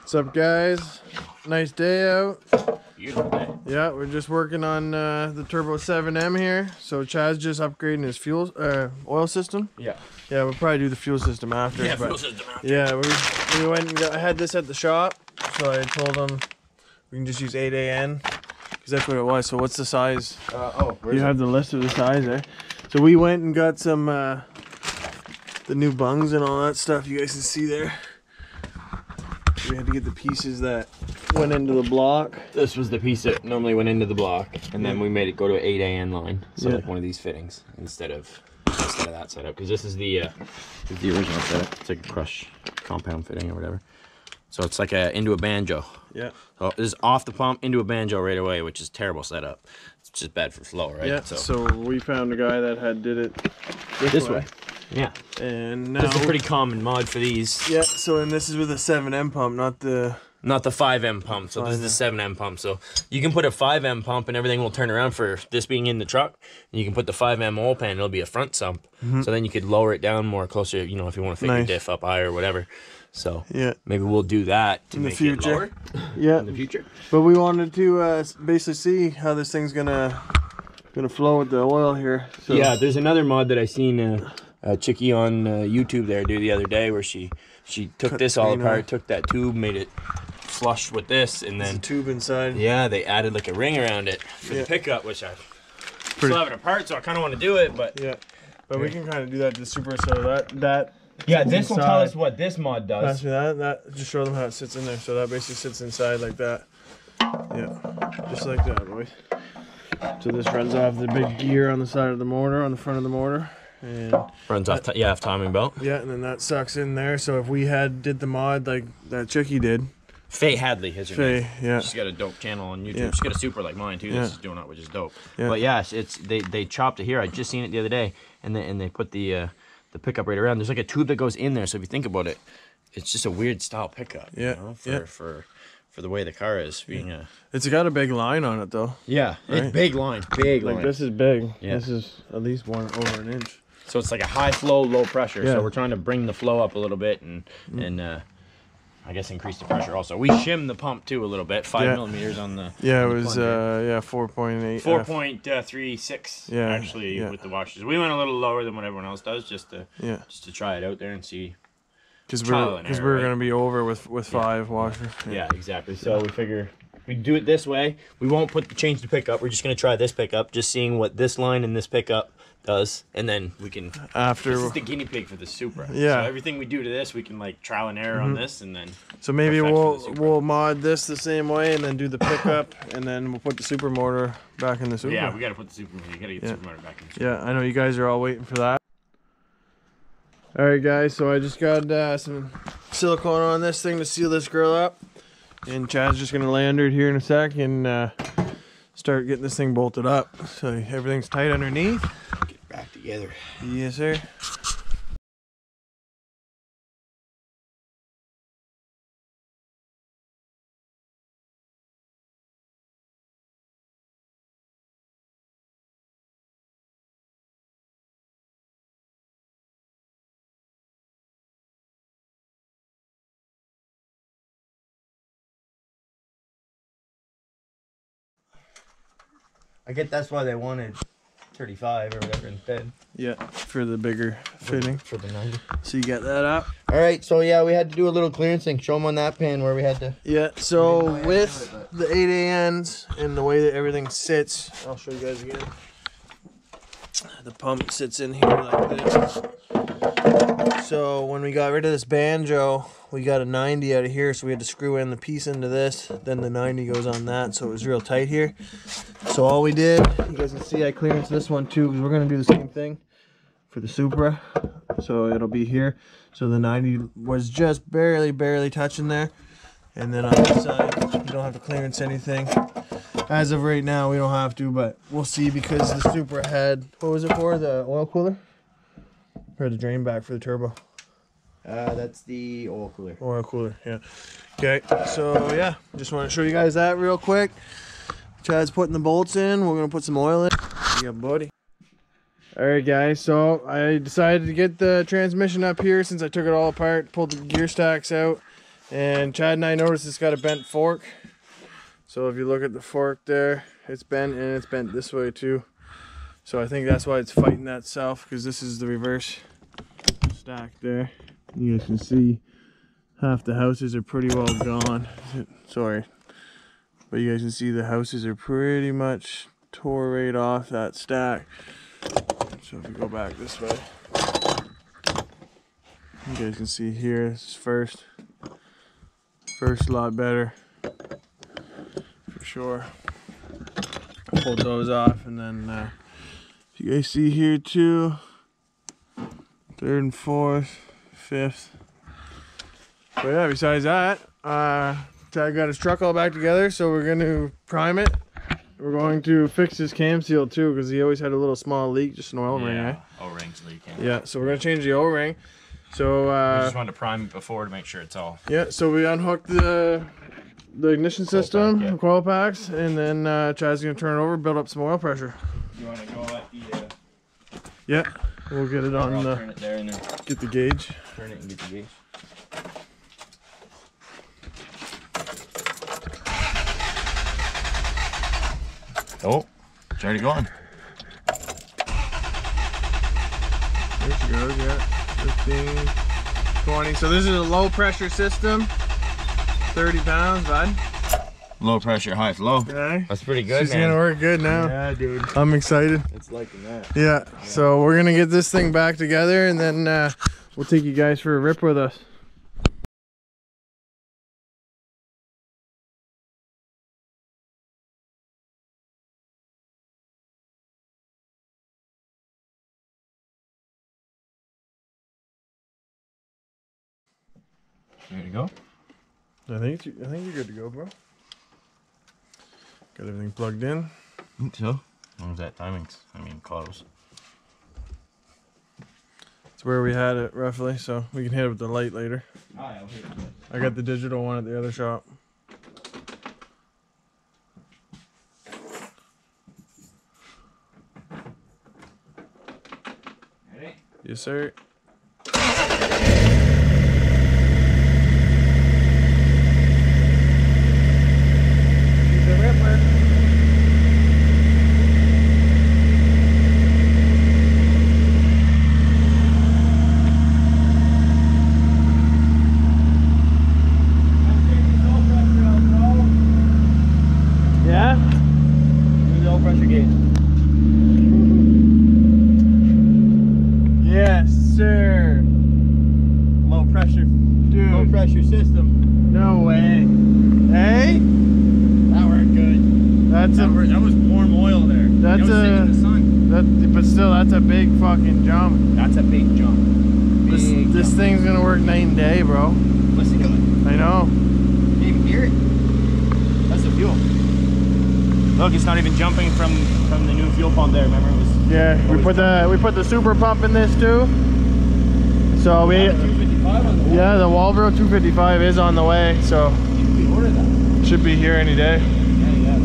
What's up, guys? Nice day out. Beautiful day. Yeah, we're just working on the Turbo 7M here. So Chad's just upgrading his fuel oil system. Yeah. Yeah, we'll probably do the fuel system after. Yeah, fuel system after. Yeah, we went and I had this at the shop, so I told him we can just use 8AN because that's what it was. So what's the size? You have the list of the size there. So we went and got some the new bungs and all that stuff. You guys can see there. We had to get the pieces that went into the block. This was the piece that normally went into the block, and then we made it go to an 8AN line, so like one of these fittings instead of that setup. Because this is the original setup. It's like a crush compound fitting or whatever. So it's like into a banjo. Yeah. So this is off the pump into a banjo right away, which is a terrible setup. It's just bad for flow, right? Yeah. So we found a guy that did it this way. Yeah. And now this is a pretty common mod for these. Yeah. So and this is with a 7M pump, not the 5M pump. So this is the 7M pump. So you can put a 5M pump and everything will turn around for this being in the truck. And you can put the 5M oil pan, it'll be a front sump. So then you could lower it down more closer, you know, if you want to fit your diff up higher or whatever. So yeah, maybe we'll do that to make it lower. Yeah, in the future. But we wanted to basically see how this thing's gonna flow with the oil here. So. Yeah, there's another mod that I seen a chickie on YouTube there do the other day where she took this all apart, took that tube, made it flush with this, and then a tube inside. Yeah, they added like a ring around it for the pickup, which I still have it apart, so I kind of want to do it, but we can kind of do that to the Supra, so that this will tell us what this mod does. Pass me that just show them how it sits in there. So that basically sits inside like that. Yeah, just like that, boys. So this runs off the big gear on the side of the motor, on the front of the motor. And runs off, off timing belt. Yeah, and then that sucks in there. So if we did the mod like that Chickie did. Faye Hadley is her name. Yeah. She's got a dope channel on YouTube. She's got a Supra like mine too. This is doing it, which is dope. Yeah. But yeah, they chopped it here. I just seen it the other day, and they put the pickup right around. There's like a tube that goes in there. So if you think about it, it's just a weird style pickup. Yeah. You know, for the way the car is being It's got a big line on it though. Yeah, right? It's big line. Like this is big. Yeah. This is at least over an inch. So it's like a high flow, low pressure. Yeah. So we're trying to bring the flow up a little bit and I guess increase the pressure also. We shimmed the pump too a little bit, 5 millimeters on the. Yeah, it was 4.8. 4.36. Yeah, actually with the washers. We went a little lower than what everyone else does just to try it out there and see. Because we're gonna be over with 5 washers. Yeah, exactly. So we figure we do it this way. We won't change the pickup. We're just gonna try this pickup, just seeing what this line and this pickup does, and then we can. This is the guinea pig for the Supra. Yeah. So everything we do to this, we can like trial and error on this, and then. So maybe we'll mod this the same way, and then do the pickup, and then we'll put the Supra motor back in the Supra. Yeah, we gotta put the Supra. You gotta get the Supra motor back in the Supra. Yeah, I know you guys are all waiting for that. All right, guys. So I just got some silicone on this thing to seal this grill up, and Chad's just gonna lay under it here in a sec and start getting this thing bolted up. So everything's tight underneath. Get back together. Yes, sir. I get that's why they wanted 35 or whatever instead. Yeah, for the bigger fitting. For the 90. So you got that up. All right, so yeah, we had to do a little clearance thing. Show them on that pan where we had to. Yeah, so with the 8ANs and the way that everything sits, I'll show you guys again. The pump sits in here like this. So when we got rid of this banjo, we got a 90 out of here, so we had to screw in the piece into this, then the 90 goes on that, so it was real tight here. So all we did, you guys can see I clearance this one too, because we're going to do the same thing for the Supra. So it'll be here. So the 90 was just barely touching there. And then on this side, you don't have to clearance anything. As of right now, we don't have to, but we'll see, because the Supra had, what was it for, the oil cooler? Or the drain back for the turbo? That's the oil cooler. Oil cooler, yeah. Okay, so yeah, just want to show you guys that real quick. Chad's putting the bolts in. We're going to put some oil in. Yeah, buddy. Alright guys, so I decided to get the transmission up here since I took it all apart, pulled the gear stacks out, And Chad and I noticed it's got a bent fork. So if you look at the fork there, it's bent, and it's bent this way too. So I think that's why it's fighting that south, because this is the reverse stack there. You guys can see half the houses are pretty well gone. Sorry. But you guys can see the houses are pretty much tore right off that stack. So if you go back this way, you guys can see here, this is first a lot better for sure. Pulled those off, and then you guys see here too, third and fourth, fifth. But yeah, besides that, Chad got his truck all back together, so we're going to prime it. We're going to fix his cam seal too, because he always had a little small leak, just an oil ring, right? O-ring's leaking. Yeah, so we're going to change the O-ring. So we just wanted to prime it before to make sure it's all. Yeah, so we unhooked the ignition system, the coil packs, and then Chad's going to turn it over, build up some oil pressure. You want to go at the... Yeah, we'll get it on the... Turn it there and then... Get the gauge. Turn it and get the gauge. Oh, it's already going. There she goes, yeah. 15, 20. So this is a low pressure system. 30 pounds, bud. Low pressure, high flow. Okay. That's pretty good, It's man. gonna work good now. Yeah, dude. I'm excited. It's liking that. Yeah, so we're gonna get this thing back together, and then we'll take you guys for a rip with us. You ready to go? I think you're good to go, bro. Got everything plugged in. I think so. As long as that timing's, close. It's where we had it roughly, so we can hit it with the light later. Oh, yeah, I'll hit it. I got the digital one at the other shop. Ready? Yes, sir. Yes, sir. Low pressure, dude. Low pressure system. No way. Hey? That worked good. That was warm oil there. That's in the sun. But still, that's a big fucking jump. That's a big jump. This thing's gonna work night and day, bro. Listen to it. I know. You can even hear it. That's the fuel. Look, it's not even jumping from the new fuel pump there. Remember, it was. Yeah, we put the Supra pump in this too. So we. 255 on the wall. Yeah, the Walbro 255 is on the way, so. We ordered that. Should be here any day. Yeah.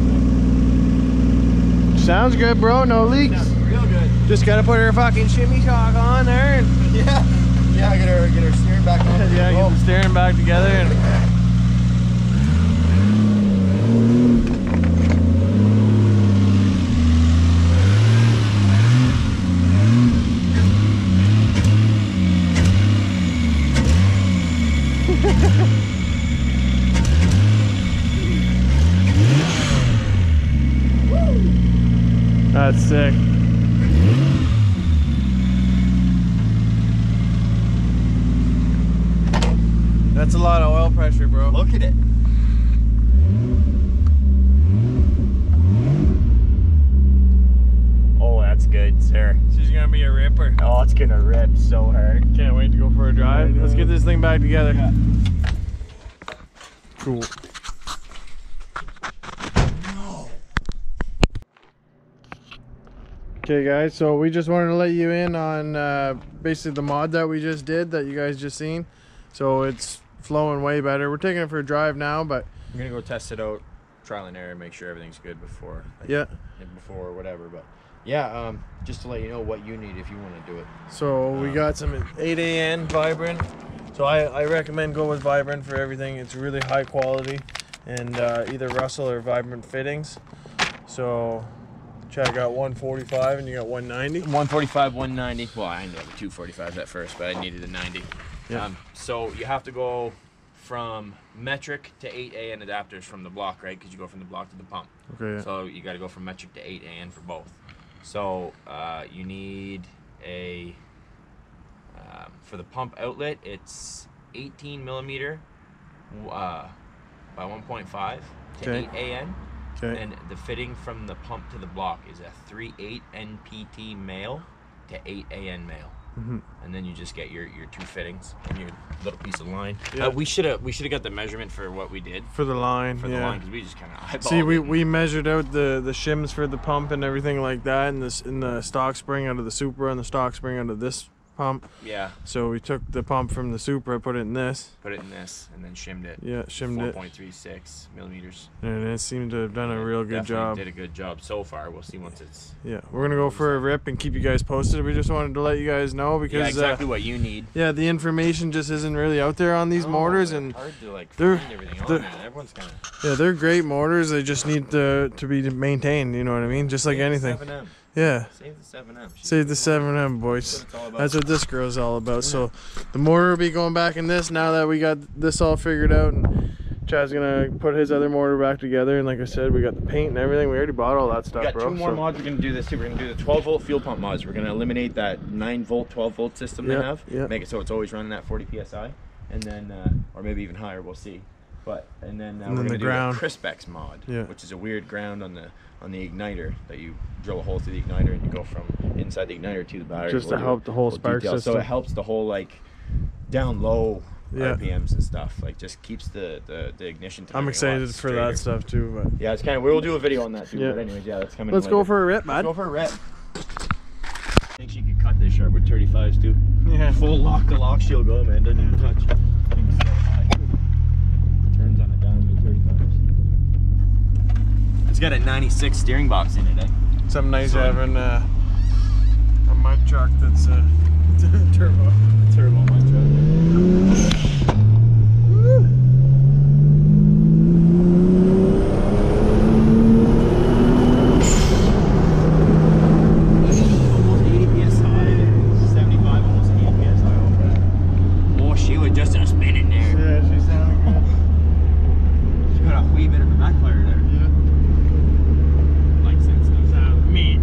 Sounds good, bro. No leaks. Sounds real good. Just gotta put her fucking shimmy shock on there. And Yeah, get her steering back on. yeah, get the steering back together. And that's sick. That's a lot of oil pressure, bro. Look at it. Oh, that's good, sir. She's gonna be a ripper. Oh, it's gonna rip so hard. Can't wait to go for a drive. Let's get this thing back together. Yeah. Cool. Okay guys, so we just wanted to let you in on basically the mod that we just did that you guys just seen. So it's flowing way better. We're taking it for a drive now, but I'm gonna go test it out, trial and error, make sure everything's good before. Before whatever, but yeah, just to let you know what you need if you want to do it. so we got some 8AN Vibrant. So So I recommend go with Vibrant for everything. It's really high quality, and either Russell or Vibrant fittings. So Chad got 145 and you got 190. 145, 190. Well, I ended up with 245s at first, but I needed a 90. Yeah. So you have to go from metric to 8AN adapters from the block, right? Because you go from the block to the pump. Okay. Yeah. So you got to go from metric to 8AN for both. So you need a for the pump outlet, it's 18 millimeter by 1.5 to 8AN. Okay. And the fitting from the pump to the block is a 3/8 NPT male to 8AN male. Mm-hmm. And then you just get your two fittings and your little piece of line. Yeah. We should have got the measurement for what we did For the line, for the line, because we just kind of eyeballed See, it. we measured out the shims for the pump and everything like that, and this in the stock spring out of the Supra and the stock spring out of this pump. Yeah. So we took the pump from the Supra, put it in this. Put it in this, and then shimmed it. Yeah, shimmed it. 4.36 millimeters. And it seemed to have done a real good job. Did a good job so far. We'll see once it's. Yeah, we're gonna go for a rip and keep you guys posted. We just wanted to let you guys know because Yeah, exactly what you need. Yeah, the information just isn't really out there on these motors, and hard to like they're- find everything on they're- it. Everyone's kind of. yeah, they're great motors. They just need to be maintained. You know what I mean? Just like anything. 7M. Yeah. Save the 7M. Save the 7M, boys. That's what it's all about. That's what this girl's all about. So the motor will be going back in this now that we got this all figured out, and Chad's gonna put his other motor back together. And like I said, we got the paint and everything. We already bought all that stuff, We got bro. two more mods we're going to do this too. We're going to do the 12-volt fuel pump mods. We're going to eliminate that 9-volt, 12-volt system they have. Yeah. Make it so it's always running at 40 PSI. And then, or maybe even higher, we'll see. But, and then we're going to do ground. the Crispex mod, Yeah. which is a weird ground on the igniter that you drill a hole through the igniter and you go from inside the igniter to the battery. Just to help the whole spark detail. system. So it helps the whole like down low Yeah. RPMs and stuff. Like just keeps the ignition time. I'm excited for that stuff too. But Yeah, it's kind of. We'll do a video on that too. Yeah. But anyways, yeah, that's coming. let's later. go for a rip, Let's bud. go for a rip. I think she could cut this sharp with 35s too. Yeah. Full lock to lock, she'll go, man. Doesn't even touch. Thing's so high. Turns on a dime with 35s. It's got a 96 steering box in it, eh? Something nice having a mud truck that's turbo. Turbo mud truck. Almost 80 PSI, 75, almost 80 PSI. Oh, she was just a spinning there. Yeah, she sounded good. She got a wee bit of a backfire there. Yeah. Like sense knows out of me.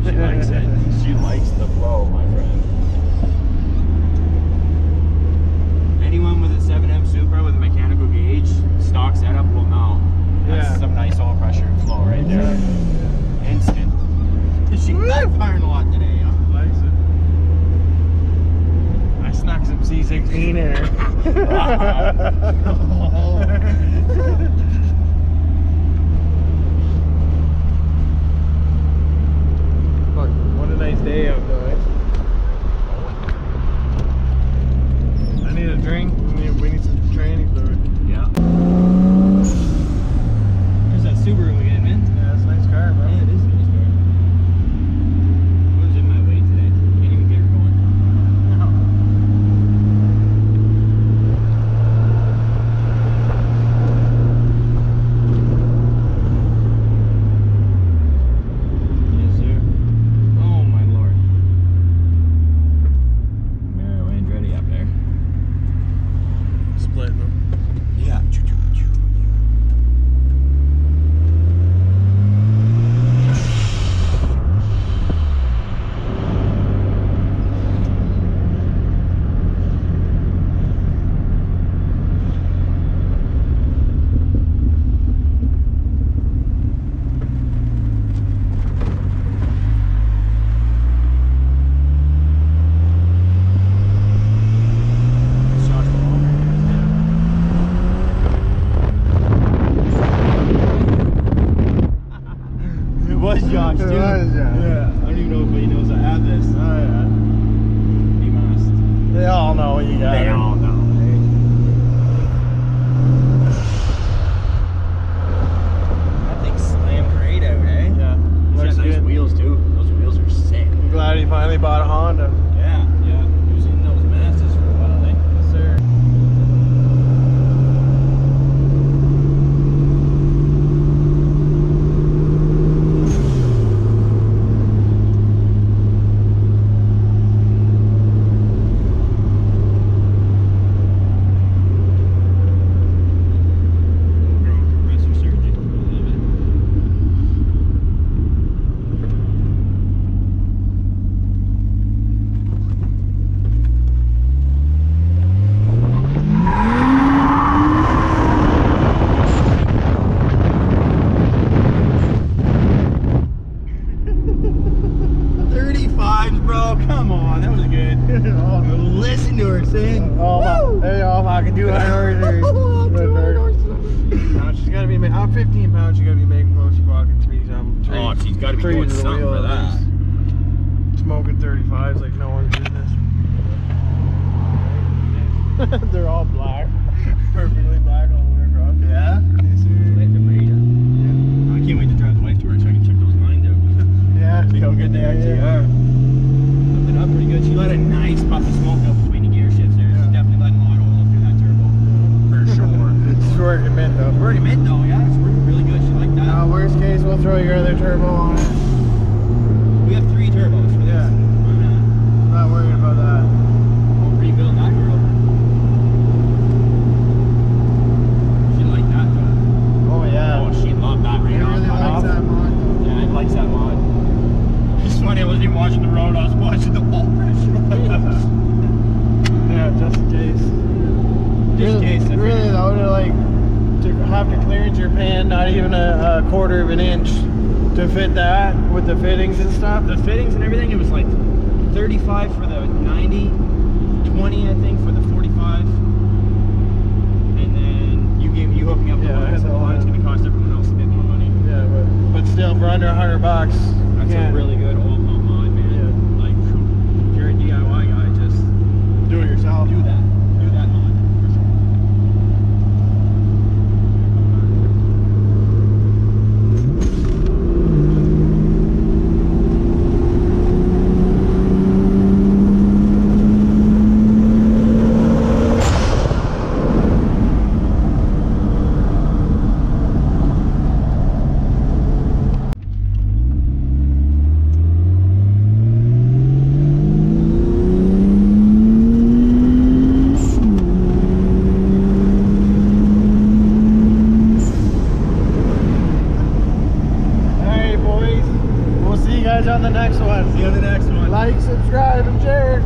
She likes it. She likes the flow, my friend. Anyone with a 7M Supra with a mechanical gauge, stock setup will know. That's Yeah. some nice oil pressure and flow right there. Instant. She backfiring a lot today, huh? Likes it. I snuck some C16 in her. Fuck, what a nice day out though, eh? I need a drink. We need some training fluid. Yeah. There's that Subaru again, man. Yeah, it's a nice car, bro. Yeah, it is a nice car. I was in my way today. Can't even get her going. be making. I'm 15 pounds. You gotta be making close to fucking 3 something. Oh, she's got to be three doing to the something wheel for at that. least. Smoking 35s like no one's business. They're all black, perfectly black all the way across. Yeah. I can't wait to drive the wife to work so I can check those lines out. Yeah. See how good they actually are. Something up pretty good. She let a nice puff of smoke up between the gear shifts there. She's definitely letting a lot of oil up through that turbo. For sure. It's working mint though. Working mint though, yeah. It's working really good. She liked that. Worst case, we'll throw your other turbo on it. We have 3 turbos for this. Yeah. I'm Not worried about that. We'll rebuild that girl. She liked that though. Oh yeah. Oh, she loved that He right off. really likes that mod though. Yeah, he likes that mod. It's funny, I wasn't even watching the road, I was watching the wall pressure. Yeah, just in case. Just in case. Really though, to have to clearance your pan, not even a quarter of an inch to fit that with the fittings and stuff. The fittings and everything, it was like 35 for the 90, 20 I think for the 45. And then you hooked me up with one, so it's going to cost everyone else a bit more money. Yeah, but still for under $100 bucks. That's a really good oil pump mod, man. Yeah. Like, if you're a DIY guy, just do it yourself. do that. Do that mod, for sure. On the next one. See you on the next one. Like, subscribe, and share.